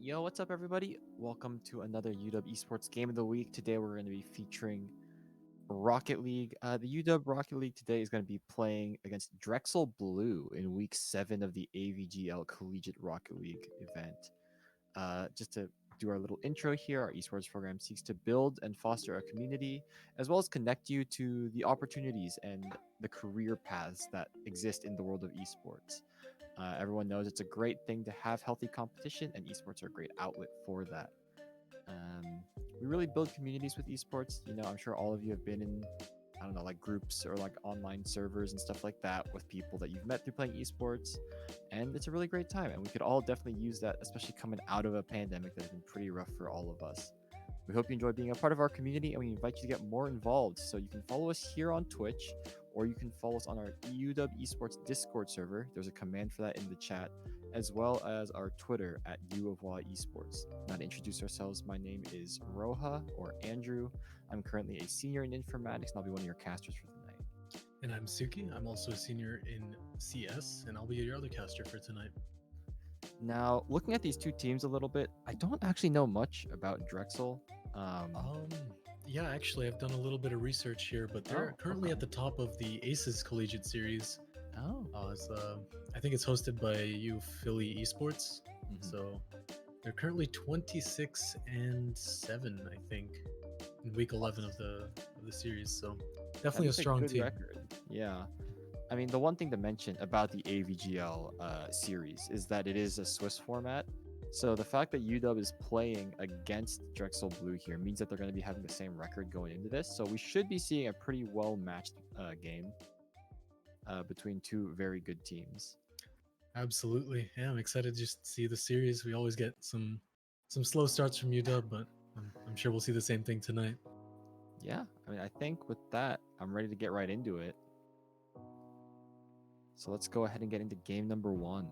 Yo, what's up, everybody? Welcome to another UW Esports Game of the Week. Today, we're going to be featuring Rocket League. The UW Rocket League today is going to be playing against Drexel Blue in Week 7 of the AVGL Collegiate Rocket League event. Just to do our little intro here, our esports program seeks to build and foster a community, as well as connect you to the opportunities and the career paths that exist in the world of esports. Everyone knows it's a great thing to have healthy competition, and esports are a great outlet for that. We really build communities with esports. You know, I'm sure all of you have been in, I don't know, like groups or like online servers and stuff like that with people that you've met through playing esports, and it's a really great time. And we could all definitely use that, especially coming out of a pandemic that has been pretty rough for all of us. We hope you enjoy being a part of our community, and we invite you to get more involved. So you can follow us here on Twitch, or you can follow us on our UW Esports Discord server. There's a command for that in the chat, as well as our Twitter at UofY Esports. Now, to introduce ourselves, my name is Roha, or Andrew. I'm currently a senior in informatics, and I'll be one of your casters for tonight. And I'm Suki. I'm also a senior in CS, and I'll be your other caster for tonight. Now, looking at these two teams a little bit, I don't actually know much about Drexel. Yeah, actually, I've done a little bit of research here, but they're currently at the top of the Aces Collegiate Series. I think it's hosted by U Philly Esports. So they're currently 26-7, I think, in week 11 of the series. So definitely a strong team. Record. Yeah. I mean, the one thing to mention about the AVGL series is that it is a Swiss format. So the fact that UW is playing against Drexel Blue here means that they're going to be having the same record going into this. So we should be seeing a pretty well-matched game between two very good teams. Absolutely. Yeah, I'm excited to just see the series. We always get some slow starts from UW, but I'm sure we'll see the same thing tonight. Yeah, I mean, I think with that, I'm ready to get right into it. So let's go ahead and get into game number 1.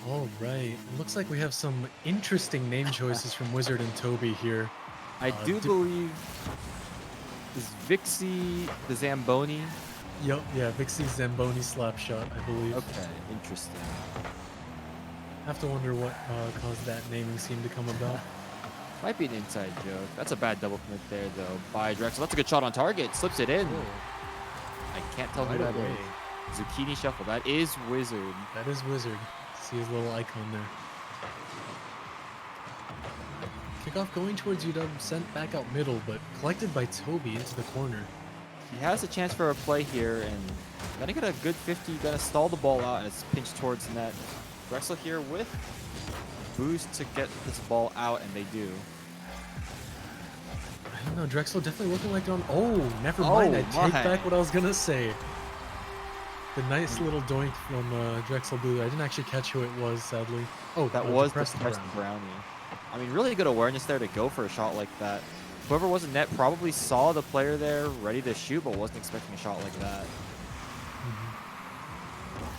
All right. It looks like we have some interesting name choices from Wizard and Toby here. I do believe is Vixie the Zamboni. Yep, yeah, Vixie Zamboni Slapshot, I believe. Okay, interesting. I have to wonder what caused that naming scheme to come about. Might be an inside joke. That's a bad double commit there, though, by Drexel. That's a good shot on target. Slips it in. Oh. I can't tell who that is. Zucchini Shuffle. That is Wizard. That is Wizard. See his little icon there. Kickoff going towards UW, sent back out middle, but collected by Toby into the corner. He has a chance for a play here, and gonna get a good 50. Gonna stall the ball out, and it's pinched towards net. Drexel here with boost to get this ball out, and they do. I don't know, Drexel definitely looking like they're on. Oh, never mind. I take back what I was gonna say. The nice little doink from Drexel Blue. I didn't actually catch who it was, sadly. Oh, that was the brownie. I mean, really good awareness there to go for a shot like that. Whoever was in net probably saw the player there ready to shoot, but wasn't expecting a shot like that.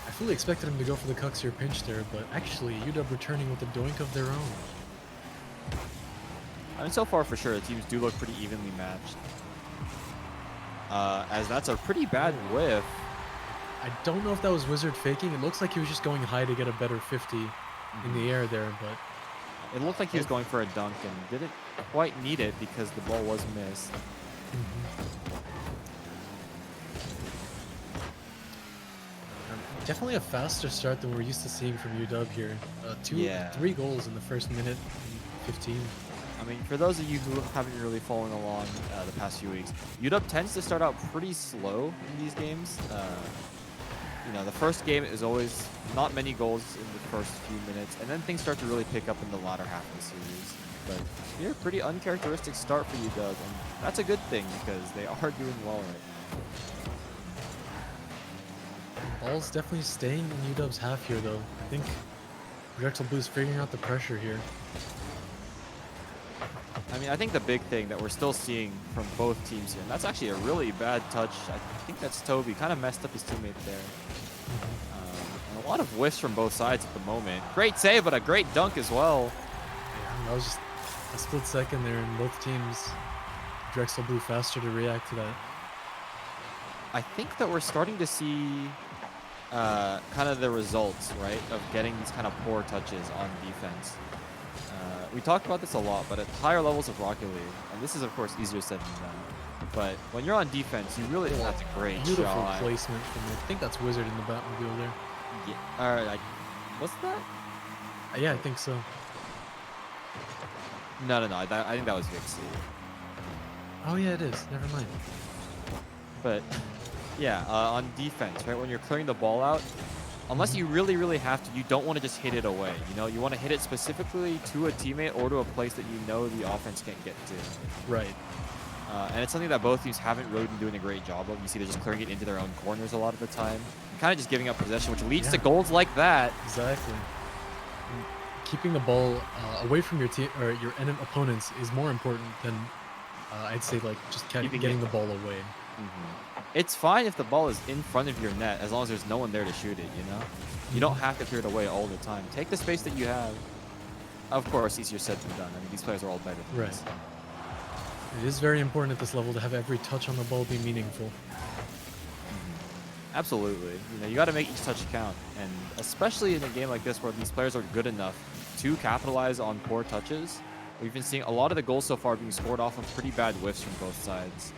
I fully expected him to go for the Cuxier pinch there, but actually UW returning with a doink of their own. I mean, so far for sure, the teams do look pretty evenly matched. As that's a pretty bad whiff. I don't know if that was Wizard faking. It looks like he was just going high to get a better 50 in the air there, but it looked like he was going for a dunk and didn't quite need it because the ball was missed. Definitely a faster start than we're used to seeing from UW here. 3 goals in the first minute and 15. I mean, for those of you who haven't been really following along the past few weeks, UW tends to start out pretty slow in these games. You know, the first game is always not many goals in the first few minutes, and then things start to really pick up in the latter half of the series. But here, pretty uncharacteristic start for UW, and that's a good thing because they are doing well right now. Ball's definitely staying in UW's half here, though. I think Drexel Blue's figuring out the pressure here. I mean, I think the big thing that we're still seeing from both teams here, and that's actually a really bad touch. I think that's Toby. Kind of messed up his teammate there. And a lot of whiffs from both sides at the moment. Great save, but a great dunk as well. Yeah, that was just a split second there, and both teams, Drexel Blue faster to react to that. I think that we're starting to see kind of the results, right, of getting these kind of poor touches on defense. We talked about this a lot, but at higher levels of Rocket League, and this is of course easier said than done, but when you're on defense, you really that's a great beautiful shot. placement from I think that's Wizard in the Batmobile there. Yeah, all right, what's that? Yeah, I think so. No, I think that was Vixie. Oh yeah, it is. Never mind. But yeah, on defense, right, when you're clearing the ball out, unless you really, really have to, you don't want to just hit it away. You know, you want to hit it specifically to a teammate or to a place that you know the offense can't get to. Right. And it's something that both teams haven't really been doing a great job of. You see they're just clearing it into their own corners a lot of the time. Kind of just giving up possession, which leads to goals like that. Exactly. And keeping the ball away from your team or your opponents is more important than I'd say like just getting the ball away. It's fine if the ball is in front of your net as long as there's no one there to shoot it, you know? You don't have to clear it away all the time. Take the space that you have. Of course, easier said than done. I mean, these players are all better than this. It is very important at this level to have every touch on the ball be meaningful. Absolutely. You know, you got to make each touch count. And especially in a game like this where these players are good enough to capitalize on poor touches, we've been seeing a lot of the goals so far being scored off of pretty bad whiffs from both sides.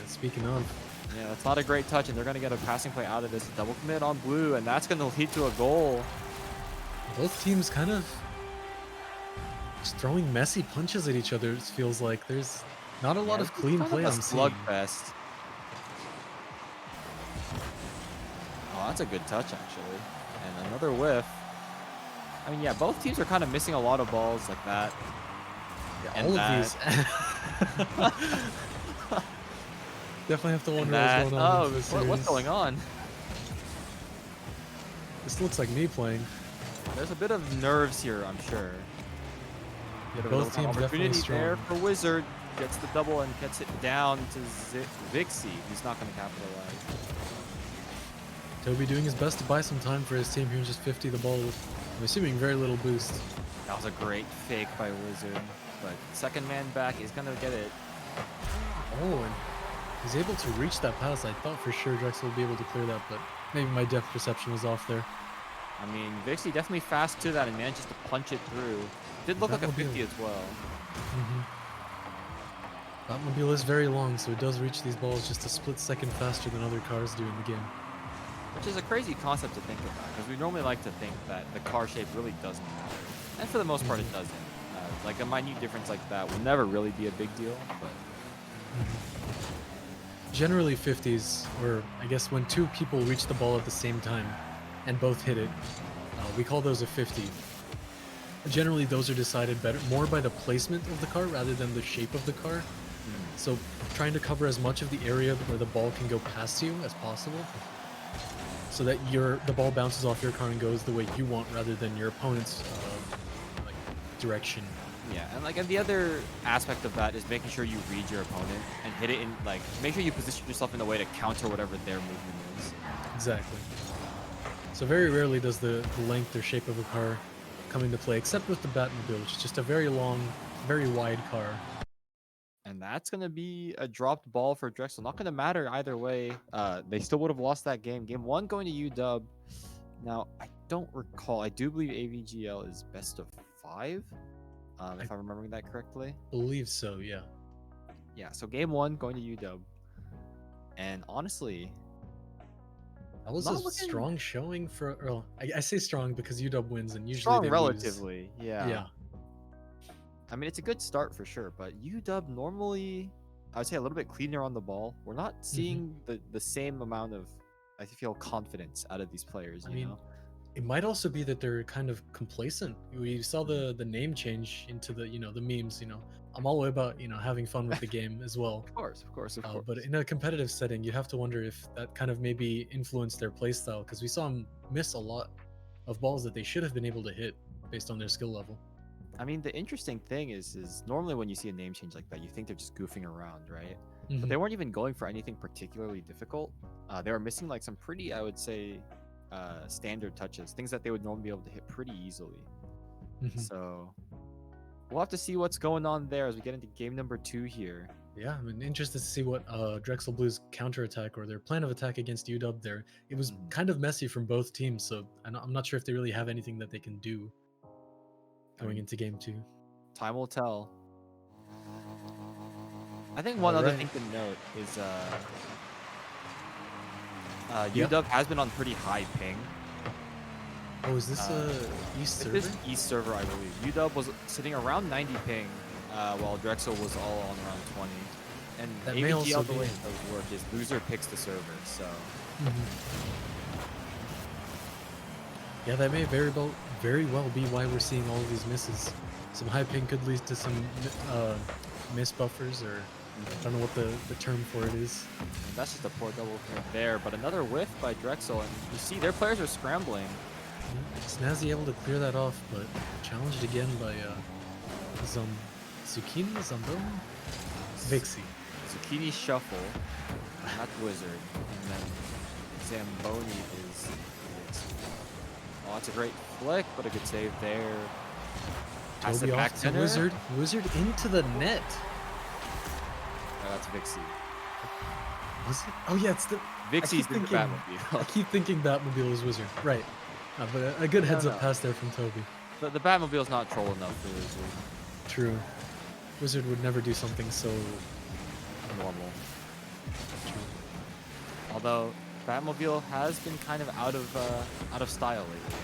And speaking of... Yeah, that's not a great touch, and they're going to get a passing play out of this. Double commit on Blue, and that's going to lead to a goal. Both teams kind of just throwing messy punches at each other, it feels like. There's not a lot of clean play I'm seeing. Slugfest. Oh, that's a good touch, actually. And another whiff. I mean, yeah, both teams are kind of missing a lot of balls like that. Yeah, all of these. Definitely have to wonder what's going on. Oh, what's going on? This looks like me playing. There's a bit of nerves here, I'm sure. Yeah, both teams definitely strong. There for Wizard. Gets the double and gets it down to Vixie. He's not going to capitalize. Toby doing his best to buy some time for his team here and just 50 the ball with, I'm assuming, very little boost. That was a great fake by Wizard. But second man back is going to get it. Oh, and he's able to reach that pass. I thought for sure Drexel would be able to clear that, but maybe my depth perception was off there. I mean, Vixie definitely fast to that and manages to punch it through. Did look like a 50 as well. Batmobile is very long, so it does reach these balls just a split second faster than other cars do in the game. Which is a crazy concept to think about, because we normally like to think that the car shape really doesn't matter. And for the most part, it doesn't. Like a minute difference like that will never really be a big deal, but... Generally 50s, or I guess when two people reach the ball at the same time and both hit it, we call those a 50. Generally, those are decided more by the placement of the car rather than the shape of the car. So trying to cover as much of the area where the ball can go past you as possible, so that the ball bounces off your car and goes the way you want rather than your opponent's like direction. Yeah, and like, and the other aspect of that is making sure you read your opponent and hit it in, like, make sure you position yourself in a way to counter whatever their movement is. Exactly. So very rarely does the length or shape of a car come into play, except with the Batmobile, which is just a very long, very wide car. And that's going to be a dropped ball for Drexel. Not going to matter either way. They still would have lost that game. Game 1 going to UW. Now, I don't recall. I do believe AVGL is best of 5. If I'm remembering that correctly. Believe so, yeah. Yeah, so game 1 going to UW. And honestly... That was a strong showing for... Well, I say strong because UW wins and usually strong they relatively, lose. Yeah. I mean, it's a good start for sure, but UW normally, I would say, a little bit cleaner on the ball. We're not seeing the same amount of, I feel, confidence out of these players, you know? It might also be that they're kind of complacent. We saw the name change into the, the memes, I'm all about, having fun with the game as well. Of course. But in a competitive setting, you have to wonder if that kind of maybe influenced their playstyle, because we saw them miss a lot of balls that they should have been able to hit based on their skill level. I mean, the interesting thing is normally when you see a name change like that, you think they're just goofing around, right? But they weren't even going for anything particularly difficult. They were missing like some pretty, I would say, standard touches, things that they would normally be able to hit pretty easily. So we'll have to see what's going on there as we get into game number 2 here. Yeah, I'm interested to see what Drexel Blue's counterattack or their plan of attack against UW there. It was kind of messy from both teams, so I'm not sure if they really have anything that they can do going into game 2. Time will tell. I think one All other right. thing to note is Yep. UW has been on pretty high ping. Oh, is this East server? This is East server, I believe. UW was sitting around 90 ping, while Drexel was all on around 20. And That may also AVGL, the be- way it does work is loser picks the server, so... Yeah, that may very well be why we're seeing all of these misses. Some high ping could lead to some miss buffers, or I don't know what the term for it is. And that's just a poor double right there, but another whiff by Drexel, and you see their players are scrambling. Yeah, Snazzy able to clear that off, but challenged again by Suki, Vixie. Zucchini Shuffle, not Wizard, and then Zamboni is... Oh, that's a great flick, but a good save there. Pass Toby it back off to center. Wizard into the net. Oh, that's Vixie. Was it? Oh yeah, it's the Vixie's in the Batmobile. I keep thinking Batmobile is Wizard. Right. But a good heads up No. pass there from Toby. The Batmobile's not troll enough for Wizard. True. Wizard would never do something so Normal. true. Although Batmobile has been kind of out of style lately.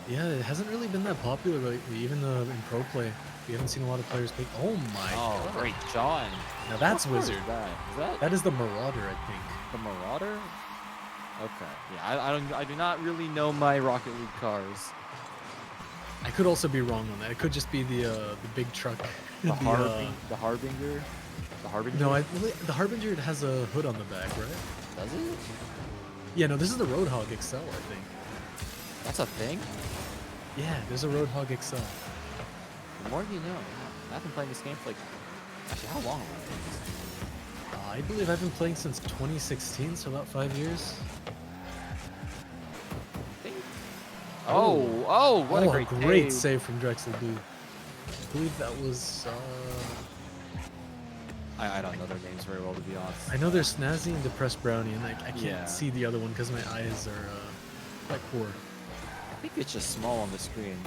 Yeah, it hasn't really been that popular lately. Even in pro play, we haven't seen a lot of players pick. Oh my! Oh, God. great John. Now that's What car Wizard. Is that That is the Marauder, I think. the Marauder? Okay. Yeah, I do not really know my Rocket League cars. I could also be wrong on that. It could just be the big truck. The Harbinger. The Harbinger. No, the Harbinger has a hood on the back, right? Does it? Yeah, no, this is the Roadhog XL, I think. That's a thing. Yeah, there's a Roadhog XL. The more you know. I've been playing this game for like... Actually, how long have I played this game? I believe I've been playing since 2016, so about 5 years. What a great save from Drexel Blue. I believe that was... I don't know their names very well, to be honest. I know there's Snazzy and Depressed Brownie, and I can't Yeah. see the other one because my eyes are quite poor. I think it's just small on the screen.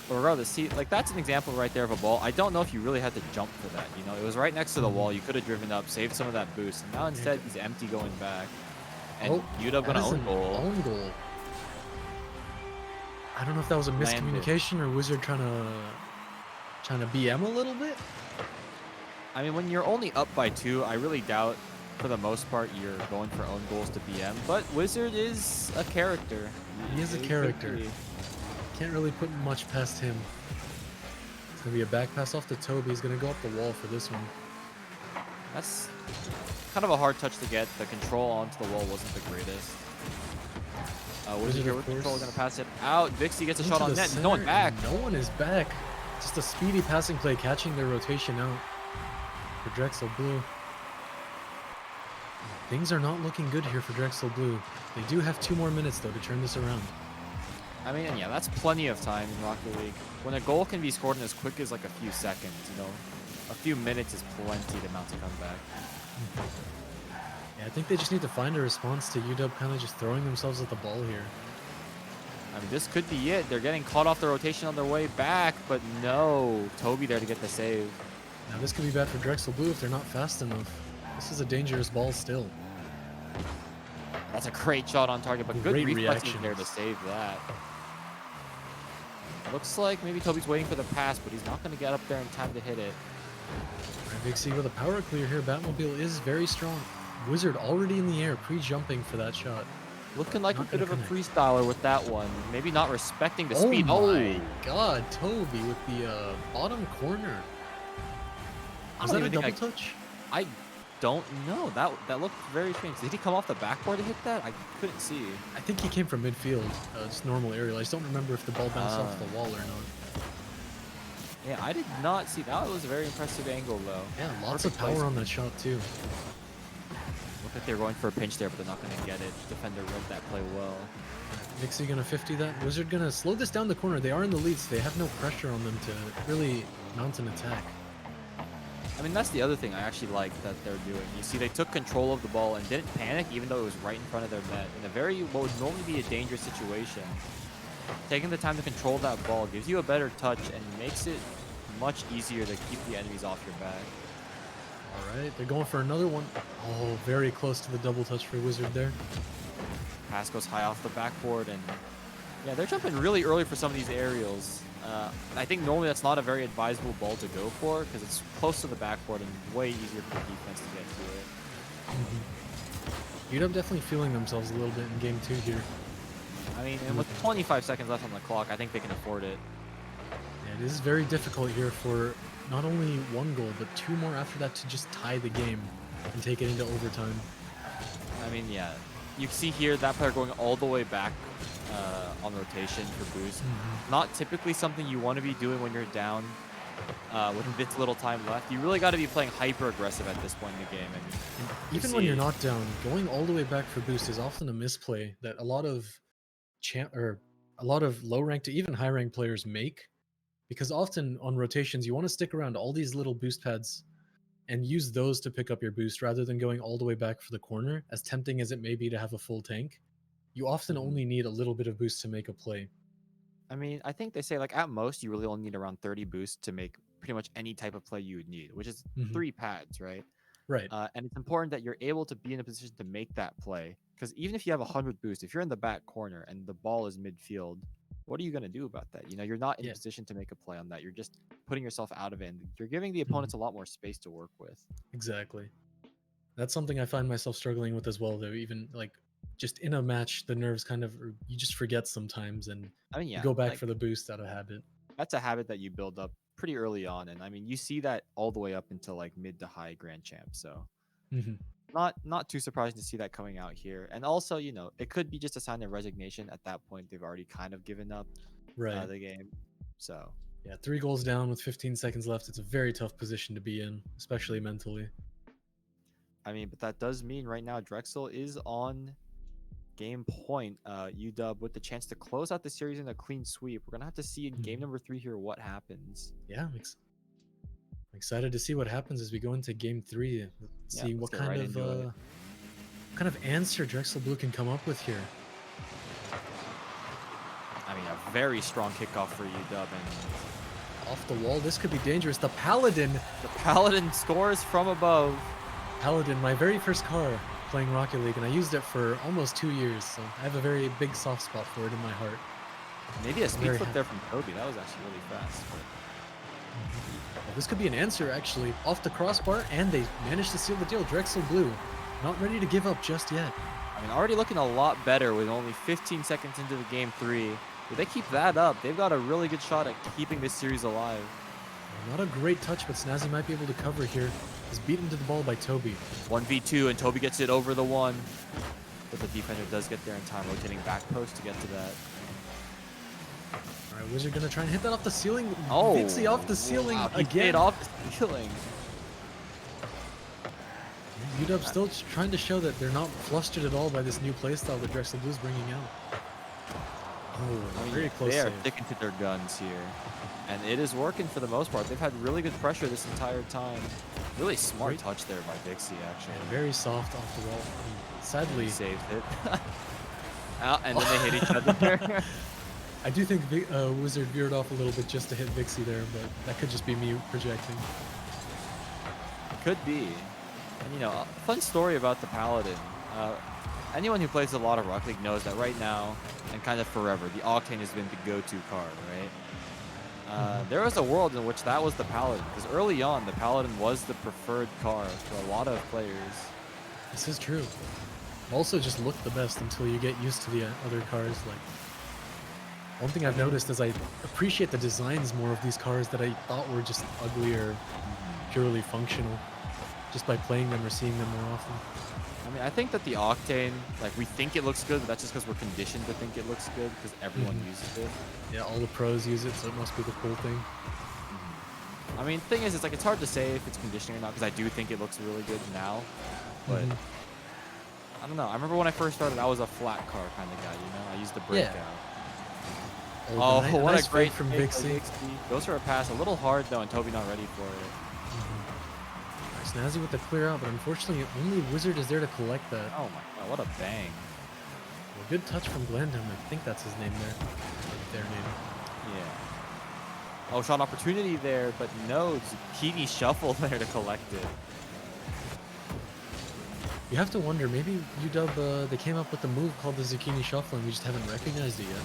But regardless, see, like that's an example right there of a ball. I don't know if you really had to jump for that. You know, it was right next to the wall. You could have driven up, saved some of that boost. And now instead, he's empty going back. And UW gonna own goal. Own goal. I don't know if that was a miscommunication or Wizard trying to BM a little bit. I mean, when you're only up by 2, I really doubt, for the most part, you're going for own goals to BM. But Wizard is a character. He is a character. Can't really put much past him. It's going to be a back pass off to Toby. He's going to go up the wall for this one. That's kind of a hard touch to get. The control onto the wall wasn't the greatest. Wizard here with control, going to pass it out. Vixie gets a shot on net. No one back. No one is back. Just a speedy passing play, catching their rotation out for Drexel Blue. Things are not looking good here for Drexel Blue. They do have 2 more minutes, though, to turn this around. I mean, yeah, that's plenty of time in Rocket League. When a goal can be scored in as quick as like a few seconds, you know, a few minutes is plenty to mount a comeback. Yeah, I think they just need to find a response to UW kind of just throwing themselves at the ball here. I mean, this could be it. They're getting caught off the rotation on their way back, but no. Toby there to get the save. Now this could be bad for Drexel Blue if they're not fast enough. This is a dangerous ball still. That's a great shot on target, but good Great reflexing reaction there to save that. Looks like maybe Toby's waiting for the pass, but he's not going to get up there in time to hit it. Big C with a power clear here. Batmobile is very strong. Wizard already in the air, pre-jumping for that shot. Looking like Not a bit of gonna a connect. freestyler with that one. Maybe not respecting the speed. Oh my god, Toby with the bottom corner. Was that a double touch? I don't know. That looked very strange. Did he come off the backboard to hit that? I couldn't see. I think he came from midfield, just normal aerial. I just don't remember if the ball bounced off the wall or not. Yeah, I did not see that. Was a very impressive angle, though. Yeah, lots of power on that shot, too. Looked like they were going for a pinch there, but they're not going to get it. Defender read that play well. Nixie gonna 50 that. Wizard gonna slow this down the corner. They are in the lead, so they have no pressure on them to really mount an attack. I mean, that's the other thing I actually like that they're doing. You see, they took control of the ball and didn't panic, even though it was right in front of their net. In a very, what would normally be a dangerous situation, taking the time to control that ball gives you a better touch and makes it much easier to keep the enemies off your back. All right, they're going for another one. Oh, very close to the double touch for Wizard there. Pass goes high off the backboard, and yeah, they're jumping really early for some of these aerials. I think normally that's not a very advisable ball to go for because it's close to the backboard and way easier for the defense to get to it. UW definitely feeling themselves a little bit in game 2 here. I mean, and with 25 seconds left on the clock, I think they can afford it. Yeah, it is very difficult here for not only 1 goal, but 2 more after that to just tie the game and take it into overtime. I mean, yeah. You can see here that player going all the way back on rotation for boost. Not typically something you want to be doing when you're down with this little time left. You really got to be playing hyper aggressive at this point in the game. And even when you're not down, going all the way back for boost is often a misplay that a lot of low ranked to even high ranked players make, because often on rotations you want to stick around all these little boost pads and use those to pick up your boost rather than going all the way back for the corner. As tempting as it may be to have a full tank, you often only need a little bit of boost to make a play. I mean, I think they say like at most you really only need around 30 boosts to make pretty much any type of play you would need, which is 3 pads, right? Right. And it's important that you're able to be in a position to make that play, because even if you have 100 boost, if you're in the back corner and the ball is midfield, what are you going to do about that? You know, you're not in a position to make a play on that. You're just putting yourself out of it, and you're giving the opponents a lot more space to work with. Exactly. That's something I find myself struggling with as well, though. Even like just in a match, the nerves kind of, you just forget sometimes, and I mean, yeah, you go back like, for the boost out of habit. That's a habit that you build up pretty early on, and I mean, you see that all the way up until like mid to high Grand Champ. So not too surprising to see that coming out here. And also, you know, it could be just a sign of resignation. At that point, they've already kind of given up the game. So yeah, 3 goals down with 15 seconds left. It's a very tough position to be in, especially mentally. I mean, but that does mean right now Drexel is on game point. UW with the chance to close out the series in a clean sweep. We're gonna have to see in game number 3 here what happens. Yeah, I'm excited to see what happens as we go into game 3. Let's see what kind of answer Drexel Blue can come up with here. I mean, a very strong kickoff for UW, and off the wall. This could be dangerous. The Paladin. The Paladin scores from above. Paladin, my very first car playing Rocket League, and I used it for almost 2 years, so I have a very big soft spot for it in my heart. Maybe a speed flip there from Toby. That was actually really fast. But... well, this could be an answer, actually. Off the crossbar, and they managed to seal the deal. Drexel Blue, not ready to give up just yet. I mean, already looking a lot better with only 15 seconds into the game 3. If they keep that up, they've got a really good shot at keeping this series alive. Not a great touch, but Snazzy might be able to cover here. He's beaten to the ball by Toby. 1v2, and Toby gets it over the 1. But the defender does get there in time, rotating back post to get to that. All right, Wizard gonna try and hit that off the ceiling. Oh, Vixie off the ceiling again. Off the ceiling. UW still trying to show that they're not flustered at all by this new playstyle that Drexel Blue's bringing out. Oh, very close. They are sticking to their guns here. And it is working for the most part. They've had really good pressure this entire time. Really smart touch there by Vixie, actually. Yeah, very soft off the wall. Sadly, he saved it. And then they hit each other. I do think Wizard veered off a little bit just to hit Vixie there, but that could just be me projecting. Could be. And, you know, a fun story about the Paladin. Anyone who plays a lot of Rocket League knows that right now, and kind of forever, the Octane has been the go-to car, right? There was a world in which that was the Paladin, because early on, the Paladin was the preferred car for a lot of players. This is true. Also just looked the best until you get used to the other cars. Like, one thing I've noticed is I appreciate the designs more of these cars that I thought were just ugly or purely functional, just by playing them or seeing them more often. I mean, I think that the Octane, like, we think it looks good, but that's just because we're conditioned to think it looks good because everyone uses it. Yeah, all the pros use it, so it must be the cool thing. I mean, the thing is, it's like, it's hard to say if it's conditioning or not, because I do think it looks really good now, but I don't know. I remember when I first started, I was a flat car kind of guy, you know? I used the breakout. Oh, what a great from Vixie. Goes for a pass, a little hard though, and Toby not ready for it. Snazzy with the clear out, but unfortunately only Wizard is there to collect that. Oh my god, what a bang. Well, good touch from Glandam. I think that's his name there. Or their name. Yeah. Oh, shot opportunity there, but no Zucchini Shuffle there to collect it. You have to wonder, maybe UW, they came up with a move called the Zucchini Shuffle and we just haven't recognized it yet.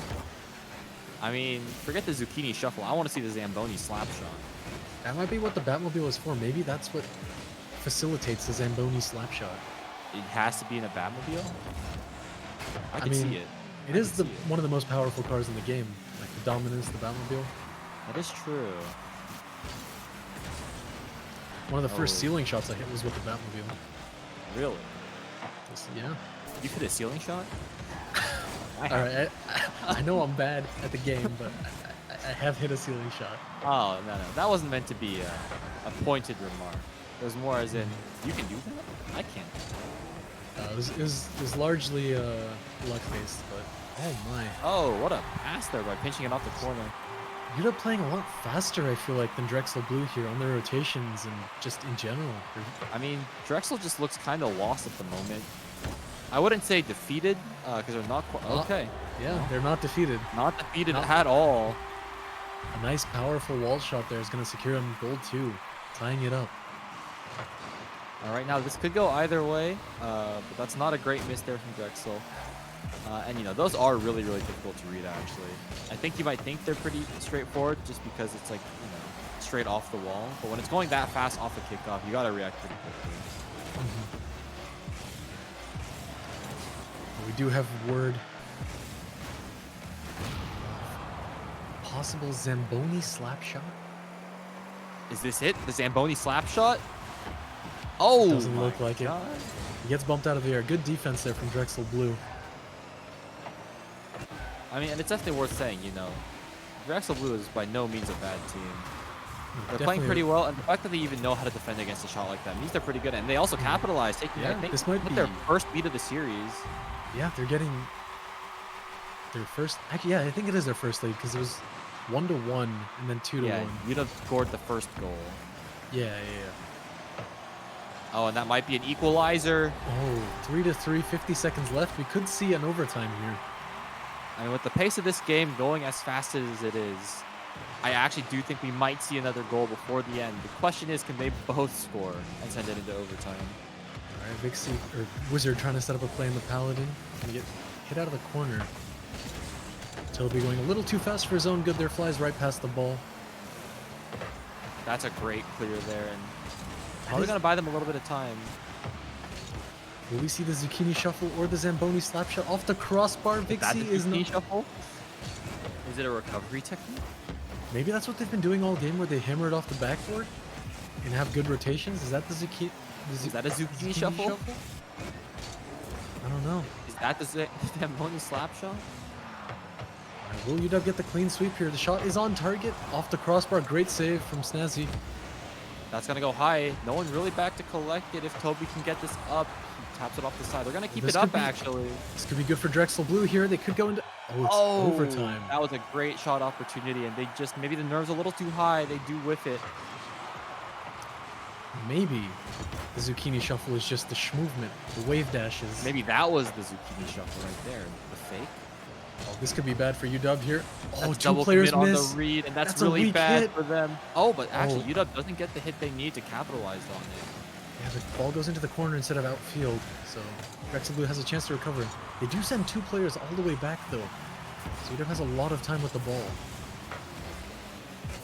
I mean, forget the Zucchini Shuffle. I want to see the Zamboni Slap Shot. That might be what the Batmobile is for. Maybe that's what facilitates the Zamboni Slap Shot. It has to be in a Batmobile? I can mean, see it. It is one of the most powerful cars in the game. Like the Dominus, the Batmobile. That is true. One of the first ceiling shots I hit was with the Batmobile. Really? Yeah. You hit a ceiling shot? Alright, I know I'm bad at the game, but I have hit a ceiling shot. Oh, no. That wasn't meant to be a pointed remark. It was more as in, you can do that? I can't. It was largely luck-based, but oh my. Oh, what a pass there by pinching it off the corner. You're playing a lot faster, I feel like, than Drexel Blue here on their rotations and just in general. I mean, Drexel just looks kind of lost at the moment. I wouldn't say defeated, because they're not quite... Okay. Yeah, they're not defeated. Not defeated at all. A nice, powerful wall shot there is going to secure him gold 2, tying it up. All right, now this could go either way, but that's not a great miss there from Drexel. And, you know, those are really, really difficult to read, actually. I think you might think they're pretty straightforward just because it's, like, you know, straight off the wall. But when it's going that fast off the kickoff, you got to react pretty quickly. We do have word. Possible Zamboni slap shot? Is this it? The Zamboni slap shot? Oh, doesn't look like it. He gets bumped out of the air. Good defense there from Drexel Blue. I mean, and it's definitely worth saying, you know, Drexel Blue is by no means a bad team. They're playing pretty well, and the fact that they even know how to defend against a shot like that means they're pretty good. And they also capitalize, taking, I think, this might be their first beat of the series. Yeah, they're getting their first. Actually, yeah, I think it is their first lead because it was 1-1 and then 2-1. Yeah, you'd have scored the first goal. Yeah. Oh, and that might be an equalizer. Oh, 3-3, 50 seconds left. We could see an overtime here. I mean, with the pace of this game going as fast as it is, I actually do think we might see another goal before the end. The question is, can they both score and send it into overtime? All right, Vixie, or Wizard trying to set up a play in the Paladin. Gonna get hit out of the corner. Toby going a little too fast for his own good there, flies right past the ball. That's a great clear there, and probably going to buy them a little bit of time. Will we see the Zucchini Shuffle or the Zamboni Slap Shot off the crossbar? Vixie is not... Shuffle? Is it a recovery technique? Maybe that's what they've been doing all game, where they hammer it off the backboard and have good rotations. Is that the Zucchini? Is that a Zucchini Shuffle? I don't know. Is that the Zamboni Slap Shot? Will UW get the clean sweep here? The shot is on target, off the crossbar. Great save from Snazzy. That's going to go high. No one really back to collect it. If Toby can get this up, he taps it off the side. They're going to keep it up, actually. This could be good for Drexel Blue here. They could go into... Oh, it's overtime. That was a great shot opportunity, and they just... Maybe the nerves a little too high. They do whiff it. Maybe the Zucchini Shuffle is just the movement, the wave dashes. Maybe that was the Zucchini Shuffle right there. The fake. Oh, this could be bad for UW here. Oh, that's two players miss. On the read, and that's really bad for them. Oh, but actually, UW doesn't get the hit they need to capitalize on it. Yeah, the ball goes into the corner instead of outfield, so Drexel Blue has a chance to recover. They do send two players all the way back, though, so UW has a lot of time with the ball.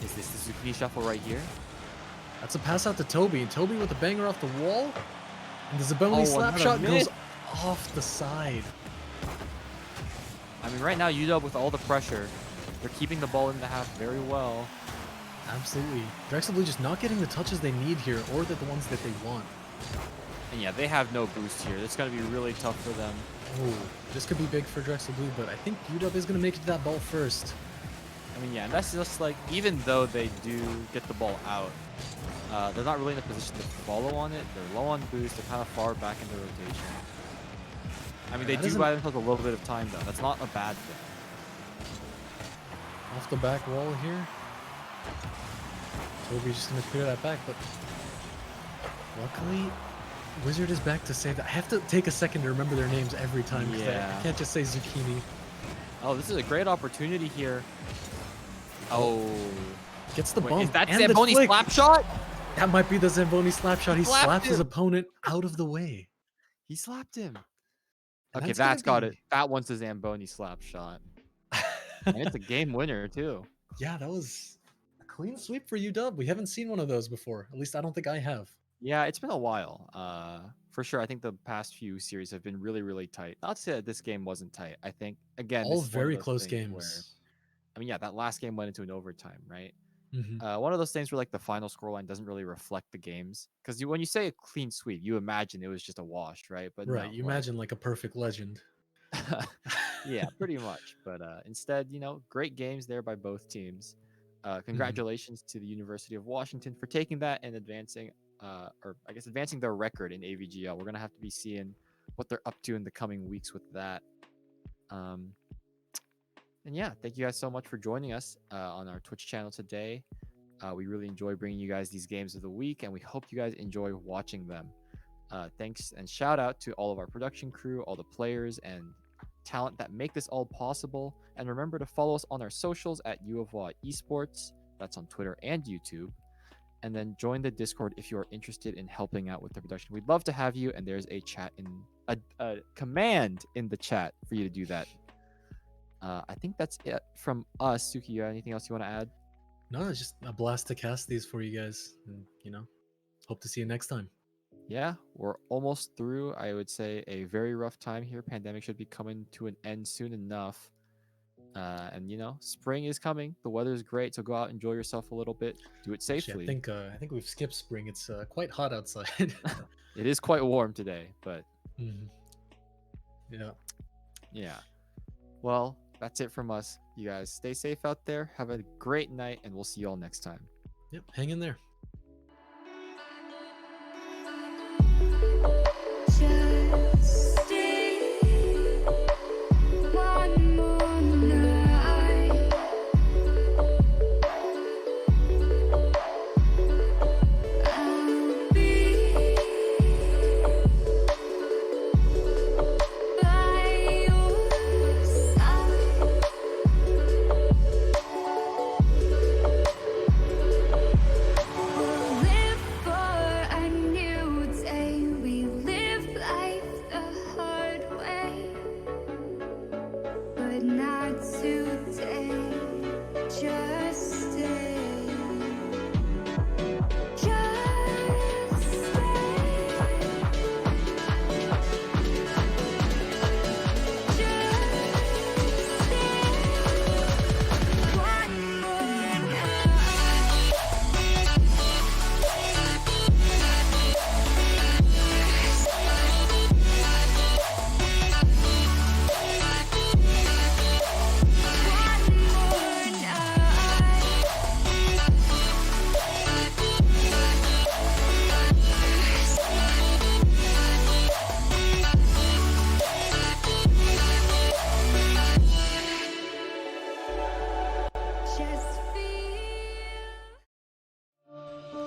Is this the Zucchini Shuffle right here? That's a pass out to Toby. Toby with a banger off the wall, and the Zamboni slap shot goes off the side. I mean, right now, UW with all the pressure, they're keeping the ball in the half very well. Absolutely. Drexel Blue just not getting the touches they need here, or the ones that they want. And yeah, they have no boost here. It's going to be really tough for them. Oh, this could be big for Drexel Blue, but I think UW is going to make it to that ball first. I mean, yeah, and that's just like, even though they do get the ball out, they're not really in a position to follow on it. They're low on boost. They're kind of far back in the rotation. I mean, they do buy themselves a little bit of time, though. That's not a bad thing. Off the back wall here. Toby's just going to clear that back, but Luckily, Wizard is back to save that. I have to take a second to remember their names every time because I can't just say Zucchini. Oh, this is a great opportunity here. Oh. Gets the bump. Is that and Zamboni slap shot? That might be the Zamboni slap shot. He slaps his opponent out of the way. He slapped him. And Okay, that's got it. That one's the Zamboni slap shot. And it's a game winner, too. Yeah, that was a clean sweep for UW. We haven't seen one of those before. At least I don't think I have. Yeah, it's been a while. For sure. I think the past few series have been really, really tight. Not to say that this game wasn't tight. I think, again, all this is very close games. Where, I mean, yeah, that last game went into an overtime, right? Mm-hmm. One of those things where like the final scoreline doesn't really reflect the games, because when you say a clean sweep, you imagine it was just a wash, right? But right, no, you imagine like a perfect legend. Yeah, pretty much. But instead, great games there by both teams. Congratulations to the University of Washington for taking that and advancing, or I guess advancing their record in AVGL. We're gonna have to be seeing what they're up to in the coming weeks with that. And yeah, thank you guys so much for joining us on our Twitch channel today. We really enjoy bringing you guys these games of the week, and we hope you guys enjoy watching them. Thanks and shout out to all of our production crew, all the players and talent that make this all possible. And remember to follow us on our socials at U of Y Esports. That's on Twitter and YouTube. And then join the Discord if you are interested in helping out with the production. We'd love to have you. And there's a chat a command in the chat for you to do that. I think that's it from us. Suki, anything else you want to add? No, it's just a blast to cast these for you guys. And, hope to see you next time. Yeah, we're almost through. I would say a very rough time here. Pandemic should be coming to an end soon enough. And spring is coming. The weather is great, so go out, enjoy yourself a little bit. Do it safely. Actually, I think we've skipped spring. It's quite hot outside. It is quite warm today, but yeah. Well, that's it from us. You guys stay safe out there. Have a great night, and we'll see you all next time. Yep, hang in there.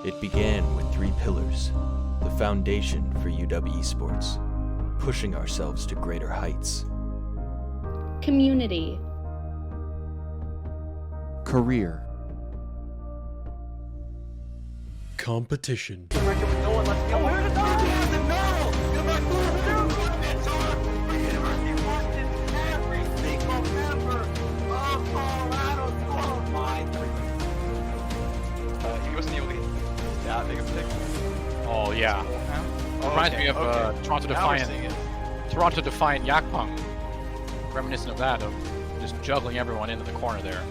It began with 3 pillars, the foundation for UW Esports, pushing ourselves to greater heights. Community. Career. Competition. Oh yeah. Reminds me of Toronto Defiant. Toronto Defiant Yakpung. Reminiscent of that, of just juggling everyone into the corner there.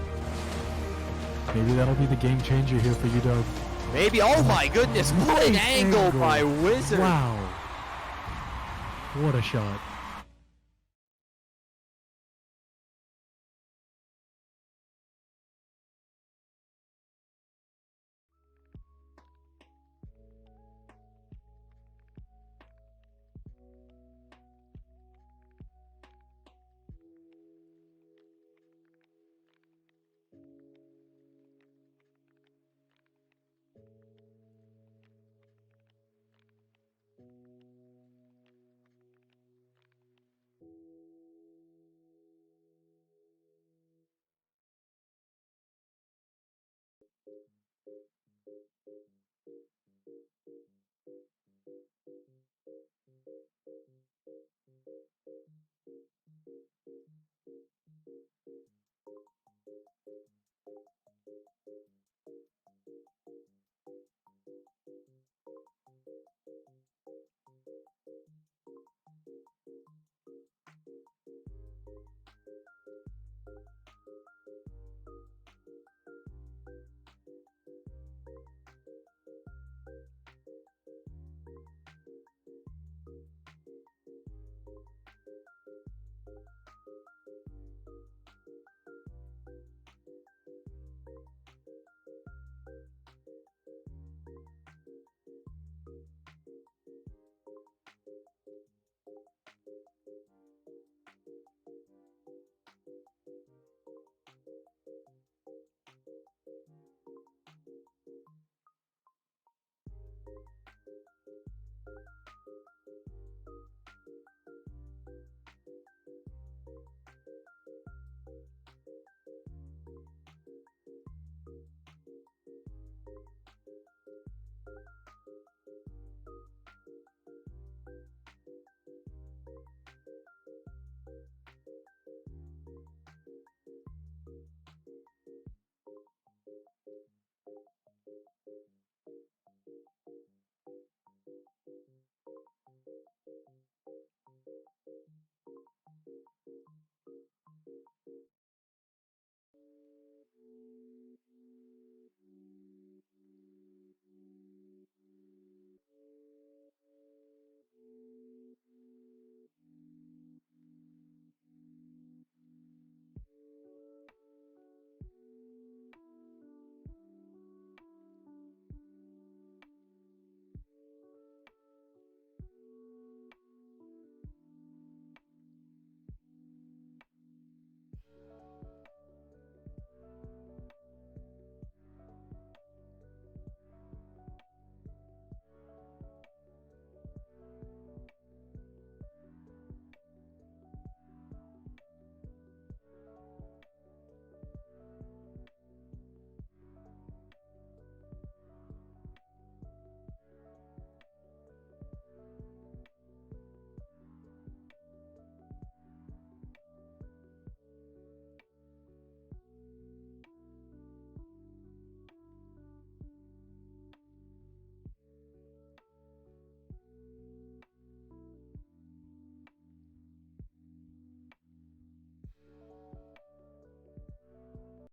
Maybe that'll be the game changer here for UW. Maybe. Oh my goodness! Great angle by Wizard. Wow. What a shot.